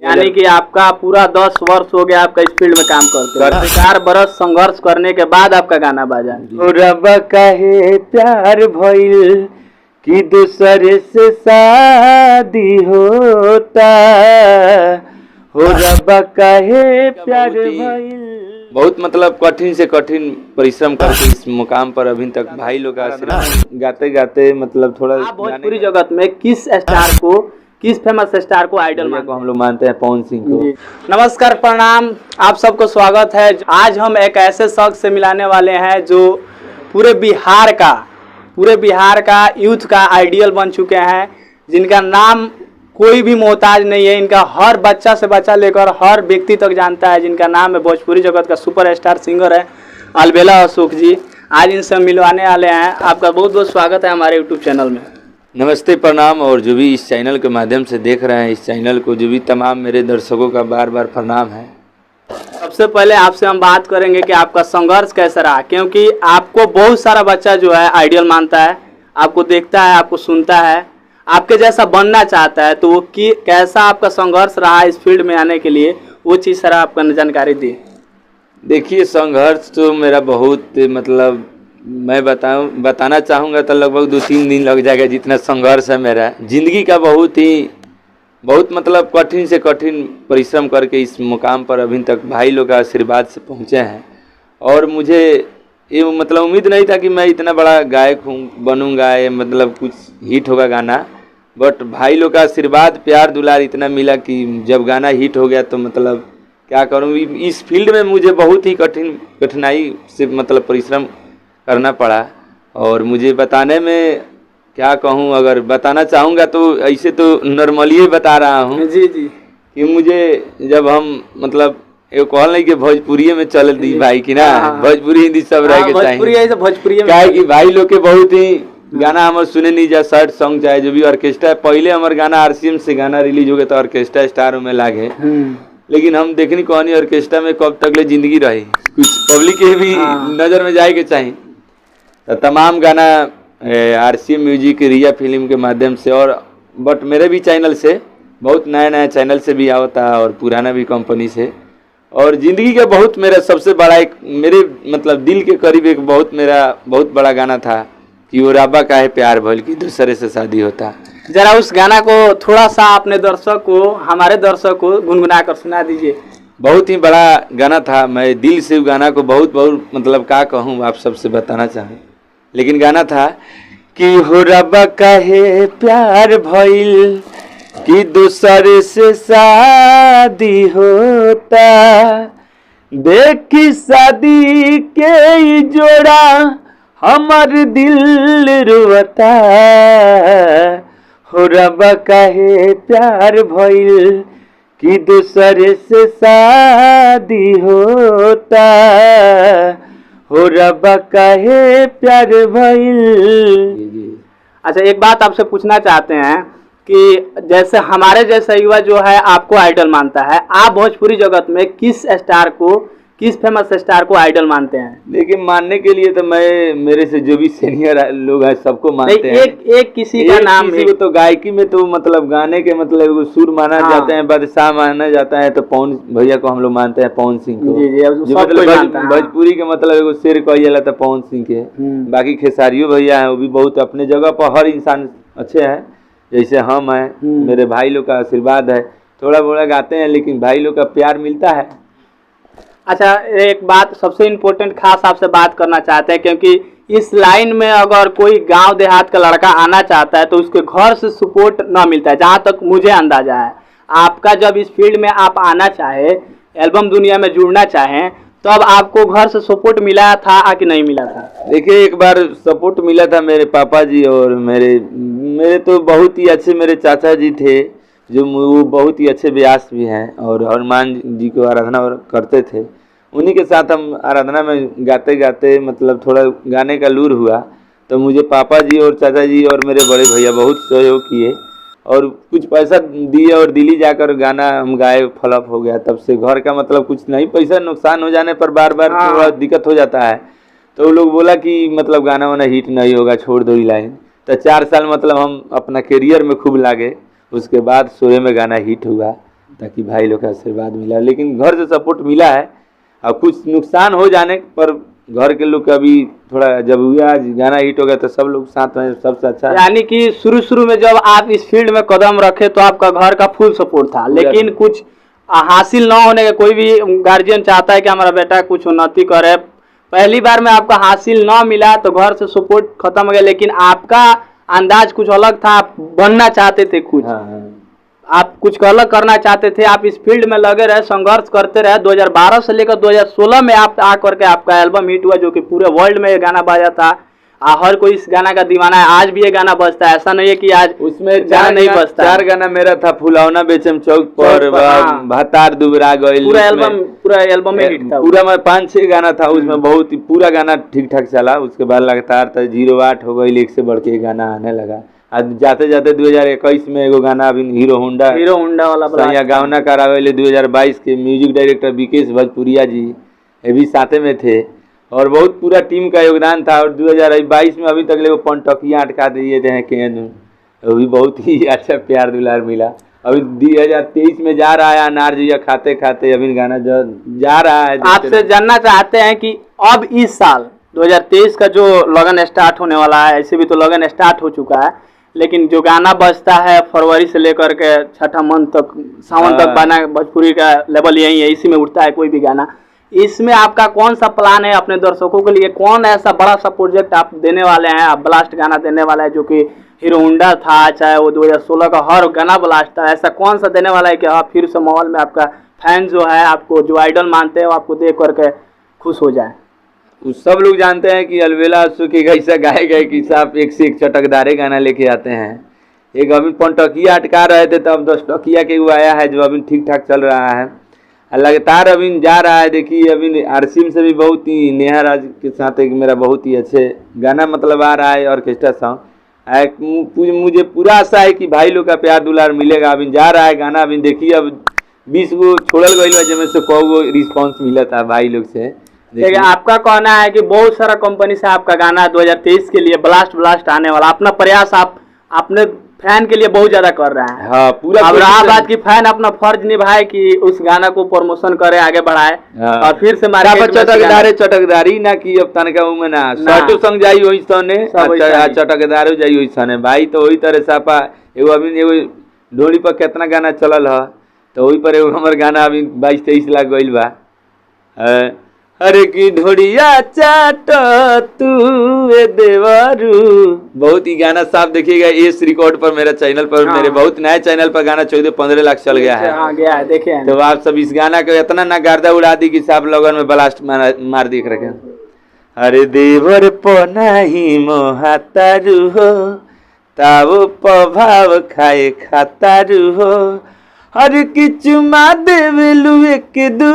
यानी कि आपका पूरा 10 वर्ष हो गया आपका इस फील्ड में काम करते 4 बरस संघर्ष करने के बाद आपका गाना बाजा। रब कहे प्यार भइल कि दूसरे से शादी होता, हो रब कहे प्यार भइल। बहुत मतलब कठिन से कठिन परिश्रम करके इस मुकाम पर अभी तक भाई लोग का आशीर्वाद गाते गाते मतलब थोड़ा भोजपुरी जगत में किस स्टार को, किस फेमस स्टार को आइडल को हम लोग मानते हैं? पवन सिंह को। नमस्कार, प्रणाम, आप सबको स्वागत है। आज हम एक ऐसे शख्स से मिलाने वाले हैं जो पूरे बिहार का यूथ का आइडियल बन चुके हैं, जिनका नाम कोई भी मोहताज नहीं है। इनका हर बच्चा से बच्चा लेकर हर व्यक्ति तक जानता है, जिनका नाम है भोजपुरी जगत का सुपरस्टार सिंगर है अलबेला अशोक जी। आज इनसे मिलवाने वाले हैं। आपका बहुत बहुत स्वागत है हमारे यूट्यूब चैनल में। नमस्ते, प्रणाम। और जो भी इस चैनल के माध्यम से देख रहे हैं इस चैनल को, जो भी तमाम मेरे दर्शकों का बार बार प्रणाम है। सबसे पहले आपसे हम बात करेंगे कि आपका संघर्ष कैसा रहा, क्योंकि आपको बहुत सारा बच्चा जो है आइडियल मानता है, आपको देखता है, आपको सुनता है, आपके जैसा बनना चाहता है। तो वो कैसा आपका संघर्ष रहा इस फील्ड में आने के लिए, वो चीज़ सर आपका जानकारी दी। देखिए, संघर्ष तो मेरा बहुत मतलब मैं बताना चाहूँगा तो लगभग 2-3 दिन लग जाएगा, जितना संघर्ष है मेरा जिंदगी का। बहुत मतलब कठिन से कठिन परिश्रम करके इस मुकाम पर अभी तक भाई लोग का आशीर्वाद से पहुँचे हैं। और मुझे ये मतलब उम्मीद नहीं था कि मैं इतना बड़ा गायक बनूंगा, ये मतलब कुछ हिट होगा गाना। बट भाई लोग का आशीर्वाद, प्यार दुलार इतना मिला कि जब गाना हिट हो गया तो मतलब क्या करूँ, इस फील्ड में मुझे बहुत ही कठिनाई से मतलब परिश्रम करना पड़ा। और मुझे बताने में क्या कहूँ, अगर बताना चाहूँगा तो ऐसे तो नॉर्मली ही बता रहा हूँ जी जी, कि मुझे जब हम मतलब ये कहल नहीं कि भोजपुरी में चल दी भाई की ना, भोजपुरी हिंदी सब रह के चाहिए। भोजपुरी क्या है कि भाई लोग के बहुत ही गाना हमारे सुने नहीं जा, शर्ट सॉन्ग चाहे जो भी ऑर्केस्ट्रा। पहले हमारे गाना RCM से गाना रिलीज हो गया तो ऑर्केस्ट्रा स्टार में लागे, लेकिन हम देखनी कहानी ऑर्केस्ट्रा में कब तक ले जिंदगी रही, कुछ पब्लिक के भी नजर में जाए के चाहिए। तो तमाम गाना RCM म्यूजिक, रिया फिल्म के माध्यम से, और बट मेरे भी चैनल से, बहुत नया चैनल से भी आवता और पुराना भी कंपनी से। और ज़िंदगी का बहुत मेरा सबसे बड़ा एक मेरे मतलब दिल के करीब एक बहुत बड़ा गाना था कि वो रब्बा काहे प्यार भइल कि दूसरे से शादी होता। जरा उस गाना को थोड़ा सा अपने दर्शक को, हमारे दर्शक को गुनगुना कर सुना दीजिए। बहुत ही बड़ा गाना था, मैं दिल से उस गाना को बहुत मतलब क्या कहूँ, आप सबसे बताना चाहूँ। लेकिन गाना था कि हो रब्बा काहे प्यार भइल कि दूसरे से शादी होता, देखी शादी के जोड़ा हमार दिल रुवता, हो रब्बा काहे प्यार भइल कि दूसरे से शादी होता, हो रब्बा काहे प्यार भइल। अच्छा, एक बात आपसे पूछना चाहते हैं कि जैसे हमारे जैसा युवा जो है आपको आइडल मानता है, आप भोजपुरी जगत में किस फेमस स्टार को आइडल मानते हैं? देखिए, मानने के लिए तो मैं मेरे से जो भी सीनियर लोग हैं सबको मानते हैं। एक किसी का नाम, किसी को तो गायकी में तो मतलब गाने के मतलब सुर माना जाते हैं, बादशाह माना जाता है, तो पवन भैया को हम लोग मानते हैं, पवन सिंह को। जी, मतलब भोजपुरी के मतलब एगो शेर कही जाला था पवन सिंह के। बाकी खेसारियो भैया है, वो भी बहुत अपने जगह पर हर इंसान अच्छे हैं, जैसे हम हैं। मेरे भाई लोग का आशीर्वाद है, थोड़ा बोड़ा गाते हैं लेकिन भाई लोग का प्यार मिलता है। अच्छा, एक बात सबसे इम्पोर्टेंट खास आपसे बात करना चाहते हैं, क्योंकि इस लाइन में अगर कोई गांव देहात का लड़का आना चाहता है तो उसके घर से सपोर्ट ना मिलता है, जहाँ तक मुझे अंदाजा है। आपका जब इस फील्ड में आप आना चाहे, एल्बम दुनिया में जुड़ना चाहें, तो अब आपको घर से सपोर्ट मिला था कि नहीं मिला था? देखिए, एक बार सपोर्ट मिला था मेरे पापा जी, और मेरे तो बहुत ही अच्छे मेरे चाचा जी थे, जो वो बहुत ही अच्छे व्यास भी हैं और हनुमान जी को आराधना करते थे। उन्हीं के साथ हम आराधना में गाते गाते मतलब थोड़ा गाने का लूर हुआ, तो मुझे पापा जी और चाचा जी और मेरे बड़े भैया बहुत सहयोग किए और कुछ पैसा दिए, और दिल्ली जाकर गाना हम गाए, फ्लॉप हो गया। तब से घर का मतलब कुछ नहीं, पैसा नुकसान हो जाने पर बार बार थोड़ा दिक्कत हो जाता है। तो वो लोग बोला कि मतलब गाना वाना हिट नहीं होगा, छोड़ दो ये लाइन। तो 4 साल मतलब हम अपना करियर में खूब लागे, उसके बाद 16 में गाना हिट हुआ। ताकि भाई लोग का आशीर्वाद मिला, लेकिन घर से सपोर्ट मिला है। और कुछ नुकसान हो जाने पर घर के लोग का भी थोड़ा, जब हुआ गाना हिट हो गया तो सब लोग साथ में, सबसे अच्छा। यानी कि शुरू में जब आप इस फील्ड में कदम रखे तो आपका घर का फुल सपोर्ट था, लेकिन कुछ हासिल न होने के, कोई भी गार्जियन चाहता है कि हमारा बेटा कुछ उन्नति करे, पहली बार में आपका हासिल न मिला तो घर से सपोर्ट खत्म हो गया, लेकिन आपका अंदाज कुछ अलग था, आप बनना चाहते थे कुछ। हाँ। आप कुछ अलग करना चाहते थे, आप इस फील्ड में लगे रहे, संघर्ष करते रहे। 2012 से लेकर 2016 में आप आकर के आपका एल्बम हिट हुआ, जो कि पूरे वर्ल्ड में ये गाना बाजा था। हर कोई इस गाना का दीवाना है, आज भी ये गाना बजता है, ऐसा नहीं है कि आज उसमें गाना नहीं बजता। 4 गाना मेरा था, फुलौना बेचम चौक पर, भातार दुबरा गइल, पूरा एल्बम में हिट था। पूरा में 5-6 गाना था उसमें, बहुत ही पूरा गाना ठीक ठाक चला। उसके बाद लगातार 08 हो गई, एक से बढ़ के गाना आने लगा। आज जाते जाते 2021 में एगो गाना अभी हीरो होंडा वाला गावना करावे 2022 के म्यूजिक डायरेक्टर विकेश भोजपुरिया जी ये भी साथे में थे, और बहुत पूरा टीम का योगदान था। और 2022 में अभी तक ले वो पंटकियाँ अटका दिए थे केन, वो भी बहुत ही अच्छा प्यार दुलार मिला। अभी 2023 में जा रहा है अनार जी खाते खाते, अभी गाना जा रहा है। आपसे जानना चाहते हैं कि अब इस साल 2023 का जो लगन स्टार्ट होने वाला है, ऐसे भी तो लगन स्टार्ट हो चुका है, लेकिन जो गाना बजता है फरवरी से लेकर के छठा मंथ तक, सावन तक बना, भोजपुरी का लेवल यही है, इसी में उठता है कोई भी गाना। इसमें आपका कौन सा प्लान है अपने दर्शकों के लिए? कौन ऐसा बड़ा सा प्रोजेक्ट आप देने वाले हैं? आप ब्लास्ट गाना देने वाला है, जो कि हीरो होंडा था, चाहे वो 2016 का हर गाना ब्लास्ट था, ऐसा कौन सा देने वाला है कि आप फिर से माहौल में आपका फैन जो है, आपको जो आइडल मानते हैं, वो आपको देख करके खुश हो जाए? सब लोग जानते हैं कि अलबेला के ऐसा गाए गए कि साहब एक से एक चटकदारे गाना लेके आते हैं। एक अभी पंटकिया अटका रहे थे, तब 10 टकिया के वो आया है, जो अभी ठीक ठाक चल रहा है, लगातार अभी जा रहा है। देखिए अभी आरसीएम से भी बहुत ही, नेहा राज के साथ एक मेरा बहुत ही अच्छे गाना मतलब आ रहा है, ऑर्केस्ट्रा सॉन्ग। मुझे पूरा आशा है कि भाई लोग का प्यार दुलार मिलेगा। अभी जा रहा है गाना, अभी देखिए अब 20 गो छोड़ल गई है, जिनमें से 100 गो रिस्पॉन्स मिला था भाई लोग से। देखिए आपका कहना है कि बहुत सारा कंपनी से आपका गाना 2023 के लिए ब्लास्ट आने वाला, अपना प्रयास आप अपने फैन के लिए बहुत ज्यादा कर रहे हैं। हाँ, पूरा। अब रहा बात की फैन अपना फर्ज निभाए कि उस गाना को प्रमोशन करे, आगे बढ़ाए। हाँ। और फिर से चटकदारी ना की अब तनका उमे ना सर्टो संग जाई वही सने, चटकदारो जाई वही सने भाई। तो वही तरह सापा एगो अभी एगो ढोली पर कितना गाना चलल है, तो वही पर एगो हमर गाना अभी 22-23 लाख गइल बा। अरे की ढोड़िया चाट तू ए देवरू, बहुत ही गाना साफ देखिएगा इस रिकॉर्ड पर, मेरा चैनल पर। हाँ। मेरे बहुत नए चैनल पर गाना 14-15 लाख चल गया है। हाँ, गया है, देखे हैं। तो आप सब इस गाना को इतना ना गर्दा उड़ा दी कि साहब लगन में ब्लास्ट मार देख रखे। अरे देवर पनाही मोहातारू हो, तावो प्रभाव खाए खातारू हो, अरे की चुमा देवेलू एक दू,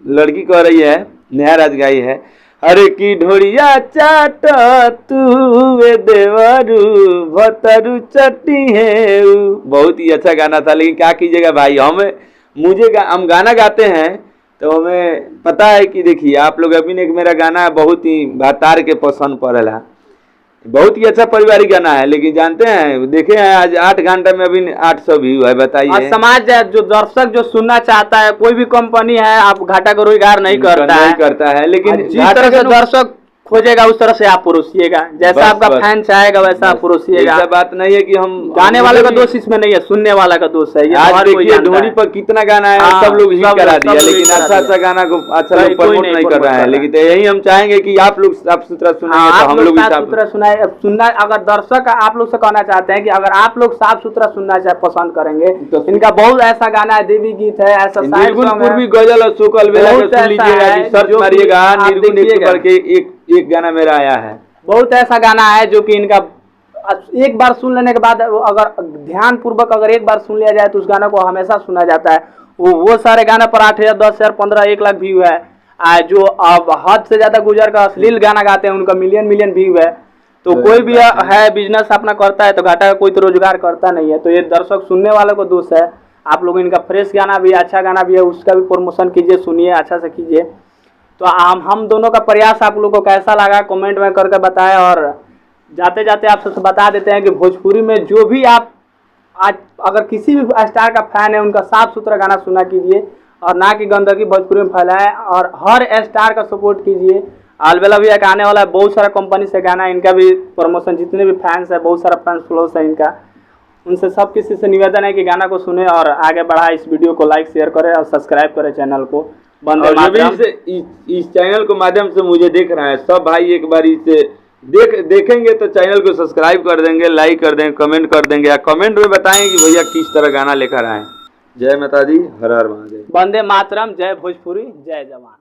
लड़की कह रही है, नेहा राज गाई है। अरे की ढोड़िया चाट तू ए देवरू, भतरू चटी है। बहुत ही अच्छा गाना था, लेकिन क्या कीजिएगा भाई, हम गाना गाते हैं तो हमें पता है कि देखिए आप लोग अभी एक मेरा गाना बहुत ही भातार के पसंद पड़ेला, बहुत ही अच्छा पारिवारिक गाना है, लेकिन जानते हैं देखे हैं आज 8 घंटे में अभी 800 व्यू है, बताइए। समाज जो दर्शक जो सुनना चाहता है, कोई भी कंपनी है, आप घाटा का रोजगार नहीं करता है, लेकिन जिस तरह से दर्शक खोजेगा उस तरह से आप परोसिएगा, जैसा आपका फैन चाहेगा वैसा आप परोसिएगा। ऐसा बात नहीं है कि हम गाने वाले का दोष इसमें नहीं है, सुनने वाला का दोष है। आज देखिए ढोड़ी पर कितना गाना है, सब लोग हिट करा दिया, लेकिन अच्छा गाना को अच्छा लोग प्रमोट नहीं कर रहा है। लेकिन यही हम चाहेंगे कि आप लोग साफ सुथरा सुनाएं, तो हम लोग साफ सुथरा सुनना। अगर दर्शक आप लोग से कहना चाहते हैं कि अगर आप लोग साफ सुथरा सुनना पसंद करेंगे, इनका बहुत ऐसा गाना है, देवी गीत है, ऐसा पूर्वी गजल और सुकल बेला सुन लीजिएगा, सर्च मारिएगा निर्गुण करके एक गाना मेरा आया है। बहुत ऐसा गाना है जो कि इनका एक बार सुन लेने के बाद, अगर ध्यान पूर्वक अगर एक बार सुन लिया जाए तो उस गाना को हमेशा सुना जाता है। वो सारे गाना पर 8,000, 10,000, 15, 1 लाख व्यू है। जो अब हद से ज्यादा गुजर का अश्लील गाना गाते हैं उनका मिलियन व्यू है। तो कोई भी है बिजनेस अपना करता है तो घाटा का कोई तो रोजगार करता नहीं है। तो ये दर्शक सुनने वाले को दोष है। आप लोग इनका फ्रेश गाना भी, अच्छा गाना भी है, उसका भी प्रमोशन कीजिए, सुनिए, अच्छा से कीजिए। तो हम दोनों का प्रयास आप लोगों को कैसा लगा कमेंट में करके बताएं। और जाते जाते आप सबसे बता देते हैं कि भोजपुरी में जो भी आप आज अगर किसी भी स्टार का फैन है उनका साफ सुथरा गाना सुना कीजिए और ना कि गंदगी भोजपुरी में फैलाए, और हर स्टार का सपोर्ट कीजिए। अलबेला भी एक आने वाला है, बहुत सारा कंपनी से गाना, इनका भी प्रमोशन, जितने भी फैंस है, बहुत सारा फैंस फ्लोस है इनका, उनसे सब किसी से निवेदन है कि गाना को सुने और आगे बढ़ाए। इस वीडियो को लाइक शेयर करें और सब्सक्राइब करें चैनल को। और जो भी इस चैनल को माध्यम से मुझे देख रहा है, सब भाई एक बार इसे देखेंगे तो चैनल को सब्सक्राइब कर देंगे, लाइक कर देंगे, कमेंट कर देंगे, या कमेंट में बताएं कि भैया किस तरह गाना लेकर आए। जय माता दी, हर हर महादेव, वंदे मातरम, जय भोजपुरी, जय जवान।